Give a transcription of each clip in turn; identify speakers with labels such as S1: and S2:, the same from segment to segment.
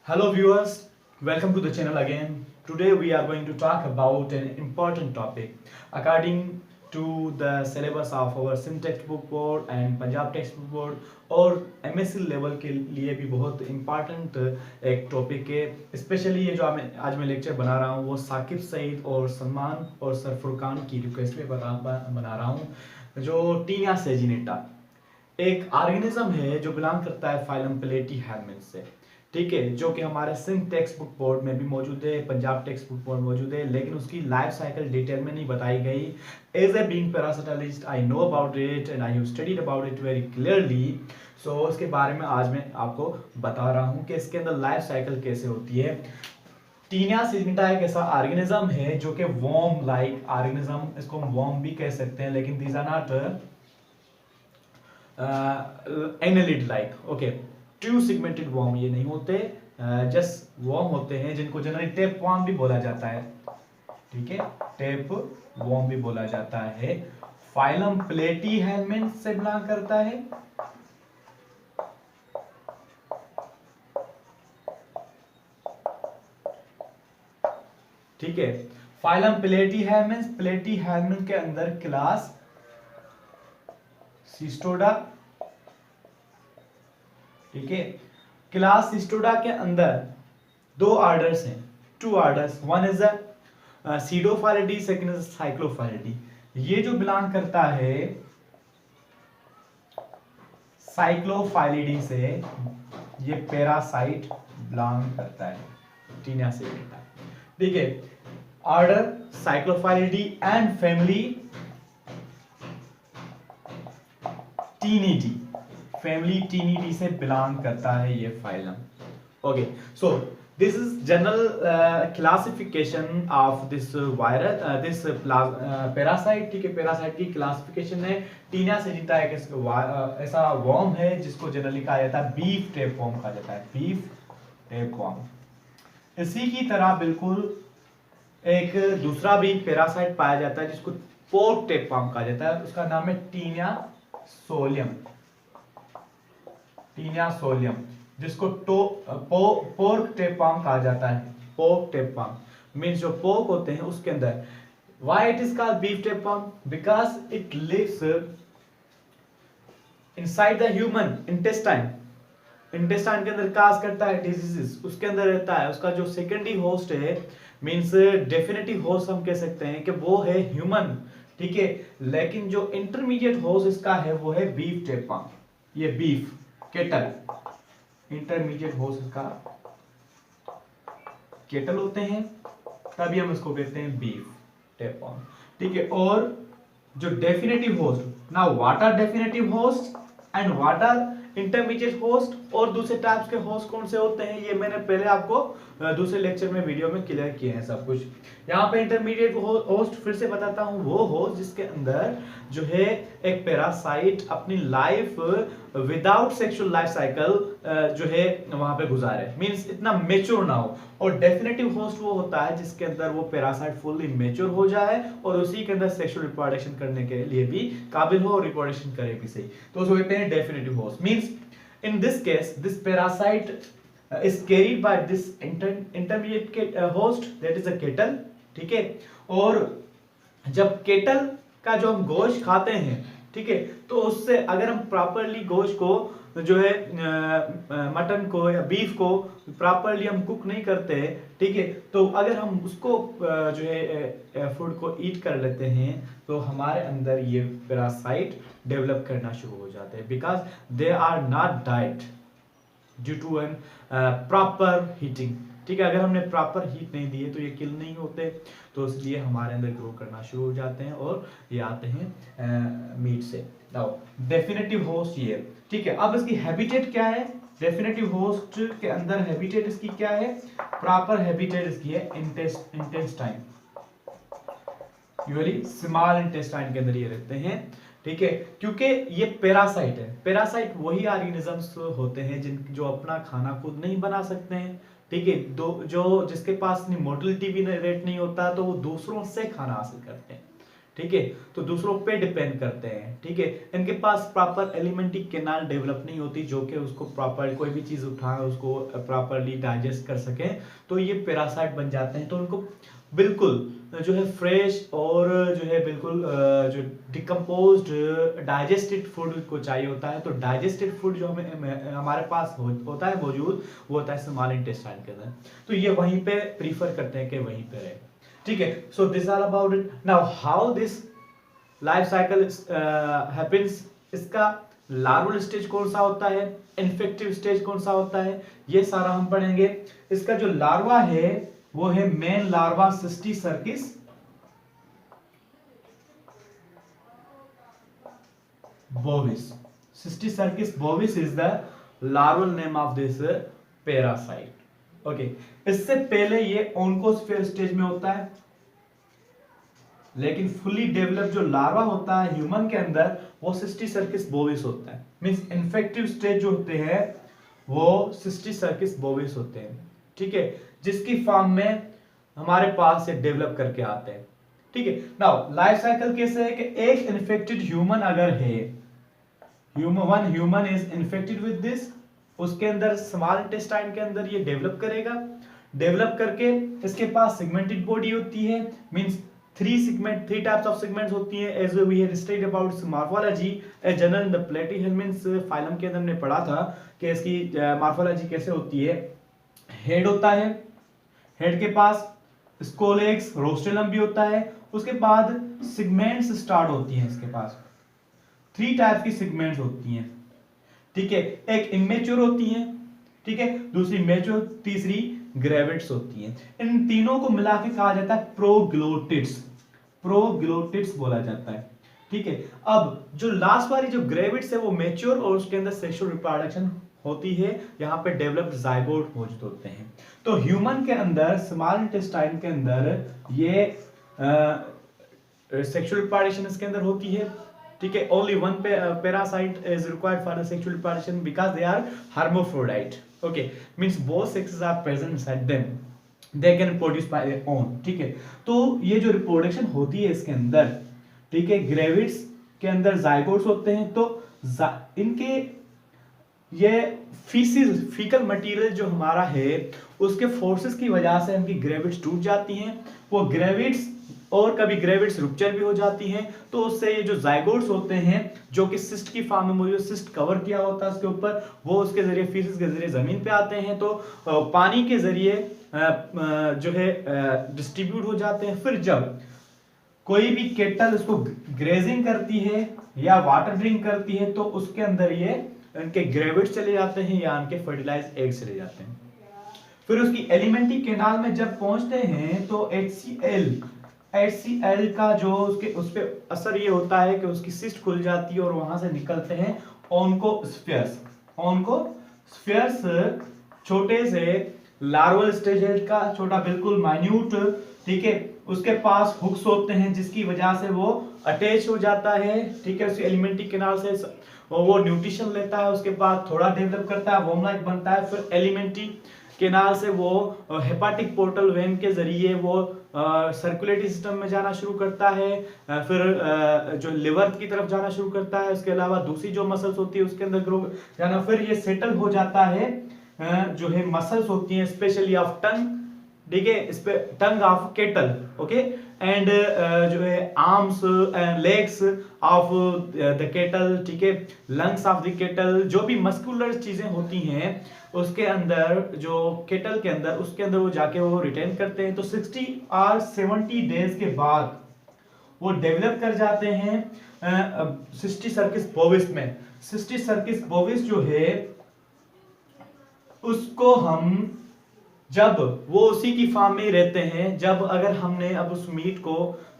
S1: Hello viewers, welcome to the channel again. Today we are going to talk about an important topic. According to the syllabus of our SIM textbook board and Punjab textbook board और MSc level के लिए भी बहुत important एक topic है। Specially ये जो आज मैं लेक्चर बना रहा हूँ वो साकिब सईद और सलमान और सर फुरकान की रिक्वेस्ट पे बना रहा हूँ। जो टीनिया सेजिनेटा एक ऑर्गेनिज्म है जो बिलोंग करता है फाइलम प्लेटीहेल्मिन्थ से, ठीक है, जो कि हमारे सिंध टेक्स्ट बुक बोर्ड में भी मौजूद है, पंजाब टेक्स्ट बुक बोर्ड मौजूद है, लेकिन उसकी लाइफ साइकिल डिटेल में नहीं बताई गई। As a being parasitologist I know about it and I have studied about it very clearly. So इसके बारे में आज मैं आपको बता रहा हूँ कि इसके अंदर लाइफ साइकिल कैसे होती है। टीनिया सिग्निटा एक ऐसा ऑर्गेनिज्म है जो कि वॉर्म लाइक ऑर्गेनिज्म, इसको हम वॉर्म भी कह सकते हैं, लेकिन these are not annelid like, okay. Two segmented worm ये नहीं होते, जस्ट वॉर्म होते हैं जिनको जनरली टेप वॉर्म भी बोला जाता है, ठीक है, टेप वॉर्म भी बोला जाता है। फाइलम प्लेटीहेल्मिन्थ से बिलोंग करता है। ठीक है, फाइलम प्लेटीहेल्मिन्थ, प्लेटीहेल्मिन्थ के अंदर क्लास सिस्टोडा, ठीक है, क्लास सिस्टोडा के अंदर दो ऑर्डर्स हैं, two orders, one is a pseudophyllidea, second is cyclophyllidea. ये जो बिलोंग करता है साइक्लोफाइलिडी से, ये पैरासाइट बिलोंग करता है टीनिया सेजिनेटा, ठीक है। ऑर्डर साइक्लोफाइलिडी एंड फैमिली टीनिडी, फैमिली टीनिडी से बिलोंग करता है ये phylum. Okay, so this is general classification of this virus, this parasite, ठीक है। पैरासाइट की क्लासिफिकेशन है। टीनिया सेजिनेटा एक ऐसा वॉर्म है जिसको जनरली कहा जाता है बीफ टेप वॉर्म कहा जाता है, बीफ टेप वॉर्म। इसी की तरह बिल्कुल एक दूसरा भी पैरासाइट पाया जाता है जिसको पोर्क टेप वॉर्म कहा जाता है, उसका नाम है टीनिया सोलियम, टीनिया सोलियम, जिसको पोर्क टेपवॉर्म कहा जाता है। पोर्क टेपवॉर्म मींस जो पोर्क होते हैं उसके अंदर। Why it is called beef tapeworm? Because it lives inside the human intestine, intestine के अंदर काज करता है डिजीजेस, उसके अंदर रहता है। उसका जो सेकेंडरी होस्ट है, मींस डेफिनेटिव होस्ट हम कह सकते हैं कि वो है ह्यूमन, ठीक है, लेकिन जो इंटरमीडिएट होस्ट इसका है वो है बीफ टेपवॉर्म, ये बीफ केटल, इंटरमीडिएट होस्ट इसका केटल होते हैं, तभी हम इसको कहते हैं बीफ टेपवॉर्म, ठीक है। और जो definitive host, now what are definitive host and what are intermediate host, और दूसरे टाइप्स के होस्ट कौन से होते हैं, ये मैंने पहले आपको दूसरे लेक्चर में वीडियो में क्लियर किए हैं सब कुछ। यहाँ पे इंटरमीडिएट होस्ट फिर से बताता हूँ, वो होस्ट जिसके अंदर जो है एक पैरासाइट अपनी life without sexual life cycle जो है वहां पे गुजारे, मींस इतना मेच्योर ना हो। और डेफिनेटिव होस्ट वो होता है जिसके अंदर वो पैरासाइट फुल्ली मेच्योर हो जाए और उसी के अंदर सेक्सुअल रिप्रोडक्शन करने के लिए भी काबिल हो और रिप्रोडक्शन करे भी सही, तो उसको कहते हैं definitive host. Means in this case this parasite is carried by this intermediate host, that is a kettle, ठीक है। और जब केटल का जो हम गोश्त खाते हैं, ठीक है, तो उससे अगर हम प्रॉपरली गोश्त को जो है मटन को या बीफ को प्रॉपरली हम कुक नहीं करते, ठीक है, तो अगर हम उसको जो है फूड को ईट कर लेते हैं तो हमारे अंदर ये पैरासाइट डेवलप करना शुरू हो जाते हैं, because they are not died due to an proper heating, ठीक है। अगर हमने प्रॉपर हीट नहीं दी है तो ये किल नहीं होते, तो इसलिए हमारे अंदर ग्रो करना शुरू हो जाते हैं और ये आते हैं मीट से। नाउ डेफिनेटिव होस्ट ये, ठीक है। अब इसकी हैबिटेट क्या है? डेफिनेटिव होस्ट के अंदर हैबिटेट इसकी क्या है? प्रॉपर हैबिटेट इसकी है इंटेस्टाइन, यूजुअली स्मॉल इंटेस्टाइन के अंदर ये रहते हैं, ठीक है, क्योंकि ये पैरासाइट है। पैरासाइट वही ऑर्गेनिजम्स होते हैं जो अपना खाना खुद नहीं बना सकते हैं, ठीक है, जो जिसके पास मोटिलिटी भी रेट नहीं होता तो वो दूसरों से खाना हासिल करते हैं, ठीक है, तो दूसरों पे डिपेंड करते हैं, ठीक है। इनके पास प्रॉपर एलिमेंट्री कैनाल डेवलप नहीं होती जो कि उसको प्रॉपर कोई भी चीज उठाए उसको प्रॉपरली डाइजेस्ट कर सके, तो ये पैरासाइट बन जाते हैं। तो उनको बिल्कुल जो है फ्रेश और जो है बिल्कुल जो डिकम्पोज्ड डाइजेस्टेड फूड को चाहिए होता है। तो डाइजेस्टेड फूड जो हमें हमारे पास होता है मौजूद, वो होता है स्मॉल इंटेस्टाइन के अंदर। तो ये वहीं पे प्रीफर करते हैं कि वहीं पे रहे, ठीक है। So this are about it. Now how this life cycle happens, इसका लार्वल स्टेज कौन सा होता है, इन्फेक्टिव स्टेज कौन सा होता है, ये सारा हम पढ़ेंगे। इसका जो लार्वा है वो है main larva cysticercus bovis. Cysticercus bovis is the larval name of this parasite. Okay, इससे पहले ये ओन्कोस्फेयर स्टेज में होता है, लेकिन फुली डेवलप जो लार्वा होता है ह्यूमन के अंदर वो सिस्टिसर्किस बोविस होता है। मींस इन्फेक्टिव स्टेज जो होते हैं वो सिस्टिसर्किस बोविस होते हैं, ठीक है, जिसकी फॉर्म में हमारे पास ये डेवलप करके आते हैं, ठीक है। नाउ लाइफ साइकिल कैसे है कि एक इन्फेक्टेड ह्यूमन अगर है, one human is infected with this, उसके अंदर स्मॉल इंटेस्टाइन के अंदर ये डेवलप करेगा, डेवलप करके इसके पास सेगमेंटेड बॉडी होती है। Means three types of segments होती हैं as we have studied about morphology as general in the platyhelminthes phylum के अंदर हमने पढ़ा था कि इसकी मॉर्फोलॉजी कैसे होती है। हेड होता है, हेड के पास स्कोलेक्स रोस्टेलम भी होता है, उसके बाद सेगमेंट्स स्टार्ट होती हैं, इसके पास 3 टाइप की सेगमेंट्स होती हैं, ठीक है। एक इमेच्योर होती है, ठीक है, दूसरी मैच्योर, तीसरी ग्रेविड्स होती हैं। इन तीनों को मिला के कहा जाता है प्रोग्लोटिड्स, प्रोग्लोटिड्स बोला जाता है, ठीक है। अब जो लास्ट वाली जो ग्रेविड्स है वो मैच्योर और उसके अंदर सेक्सुअल रिप्रोडक्शन होती है, यहाँ पे डेवलप्ड जाइगोट मौजूद होते हैं। तो ह्यूमन के अंदर स्मॉल इंटेस्टाइन के अंदर ये सेक्सुअल रिप्रोडक्शन इसके अंदर होती है, ठीक है। Only one parasite is required for the sexual reproduction because they are hermaphrodite, okay, means both sexes are present inside them, they can produce by their own, ठीक है। तो ये जो रिप्रोडक्शन होती है इसके अंदर, ठीक है, ग्रेविड्स के अंदर जाइगोट्स होते हैं, तो इनके ये फीकल मटेरियल जो हमारा है उसके फोर्सेस की वजह से इनकी ग्रेविड्स टूट जाती हैं, वो ग्रेविड्स और कभी ग्रेविड्स रुप्चर भी हो जाती हैं। तो उससे ये जो जाइगोट्स होते हैं जो कि सिस्ट की फॉर्म में मौजूद, सिस्ट कवर किया होता है उसके ऊपर, वो उसके जरिए फीसिस के जरिए जमीन पे आते हैं, तो पानी के जरिए जो है डिस्ट्रीब्यूट हो जाते हैं। फिर जब कोई भी केटल उसको ग्रेजिंग करती है या वाटर ड्रिंक करती है तो उसके अंदर ये इनके ग्रेविड्स चले जाते हैं या इनके फर्टिलाइज एग्स चले जाते हैं। फिर उसकी एलिमेंट्री कैनाल में जब पहुंचते हैं तो HCl का जो उस पे असर ये होता है कि उसकी सिस्ट खुल जाती है और वहां से निकलते हैं ओन्कोस्फेयर्स। ओन्कोस्फेयर्स छोटे से लार्वल स्टेज का छोटा बिल्कुल माइन्यूट, ठीक है, उसके पास हुक्स होते हैं जिसकी वजह से वो अटैच हो जाता है, ठीक है, उसकी एलिमेंट्री कैनाल से वो न्यूट्रिशन लेता है, उसके बाद थोड़ा डेवलप करता है, वॉर्म लाइक बनता है, फिर एलिमेंट्री कैनाल से वो हेपाटिक पोर्टल वेन के जरिए वो सर्कुलेटरी सिस्टम में जाना शुरू करता है, फिर जो लिवर की तरफ जाना शुरू करता है, उसके अलावा दूसरी जो मसल्स होती है उसके अंदर ग्रो जाना, फिर ये सेटल हो जाता है जो है मसल्स होती हैं स्पेशली ऑफ टंग, ठीक है, इस पे tongue of kettle, okay, and जो है arms and legs of the kettle, ठीक है, लंग्स ऑफ द केटल, जो भी मस्कुलर चीजें होती हैं उसके अंदर, जो केटल के अंदर, उसके अंदर वो जाके वो रिटेन करते हैं। तो 60 और 70 डेज के बाद वो डेवलप कर जाते हैं सिस्टिसर्किस बोविस में। सिस्टिसर्किस बोविस जो है उसको हम जब वो उसी की फार्म में ही रहते हैं, जब अगर हमने अब उस मीट को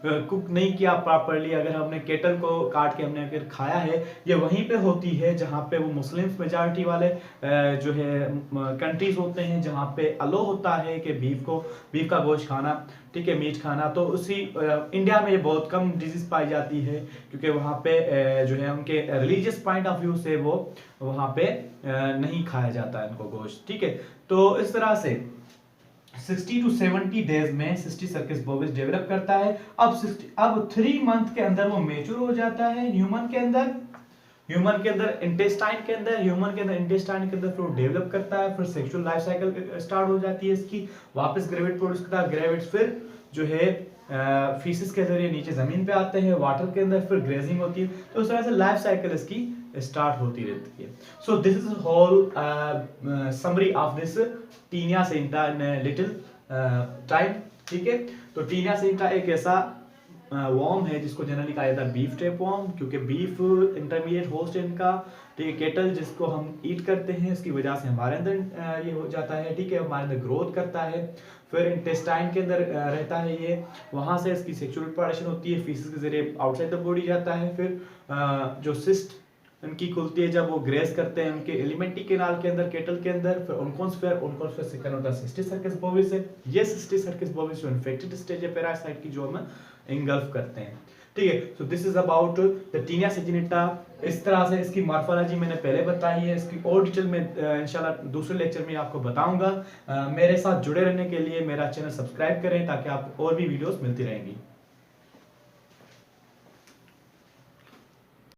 S1: कुक नहीं किया प्रॉपर्ली, अगर हमने केटल को काट के हमने अगर खाया है, ये वहीं पे होती है जहाँ पे वो मुस्लिम्स मेजॉरिटी वाले जो है कंट्रीज होते हैं जहाँ पे अलो होता है कि बीफ का गोश्त खाना, ठीक है, मीट खाना। तो उसी इंडिया में ये बहुत कम डिजीज पाई जाती है क्योंकि वहाँ पे जो है उनके रिलीजियस पॉइंट ऑफ व्यू से वो वहाँ पे नहीं खाया जाता है इनको गोश्त, ठीक है। तो इस तरह से 60 टू 70 डेज में सिस्टिक सर्किस बोविस डेवलप करता है। अब 3 मंथ के अंदर वो मेच्योर हो जाता है ह्यूमन के अंदर, इंटेस्टाइन के अंदर, इंटेस्टाइन के अंदर फिर डेवलप करता है, फिर सेक्सुअल लाइफ साइकिल स्टार्ट हो जाती है इसकी, वापस ग्रेविट प्रोड्यूस करता है, ग्रेविट फिर जो है फीसिस के जरिए नीचे जमीन पे आते हैं, वाटर के अंदर फिर ग्रेजिंग होती है। तो उस तरह से लाइफ साइकिल इसकी स्टार्ट होती रहती है। So this is whole summary of this taenia सेंटा इन लिटिल टाइम। ठीक है, तो टीनिया सेंटा एक ऐसा वॉर्म है जिसको जनरली कहा जाता है बीफ टेप वॉर्म, क्योंकि बीफ इंटरमीडिएट होस्ट है इनका। ठीक है, केटल जिसको हम ईट करते हैं इसकी वजह से हमारे अंदर ये हो जाता है। ठीक है, हमारे अंदर ग्रोथ करता है, फिर इंटेस्टाइन के अंदर रहता है ये, वहां से इसकी सेक्सुअल रिप्रोडक्शन होती है, फीसिस के जरिए आउटसाइड द बॉडी जाता है, फिर जो सिस्ट इनकी खुलती है जब वो ग्रेस करते हैं उनके एलिमेंट्री कैनाल के अंदर, केटल के अंदर, फिर ओन्कोस्फेयर सेकंड होता है सिस्टिक सर्किस बोविस है। ये सिस्टिक सर्किस बोविस जो इन्फेक्टेड स्टेज है पैरासाइट की, जो हम इंगल्फ करते हैं। ठीक है, so this is about the taenia saginata. इस तरह से इसकी मॉर्फोलॉजी मैंने पहले बताई है, इसकी और डिटेल में इंशाल्लाह दूसरे लेक्चर में आपको बताऊंगा। मेरे साथ जुड़े रहने के लिए मेरा चैनल सब्सक्राइब करें ताकि आपको और भी वीडियोस मिलती रहेंगी।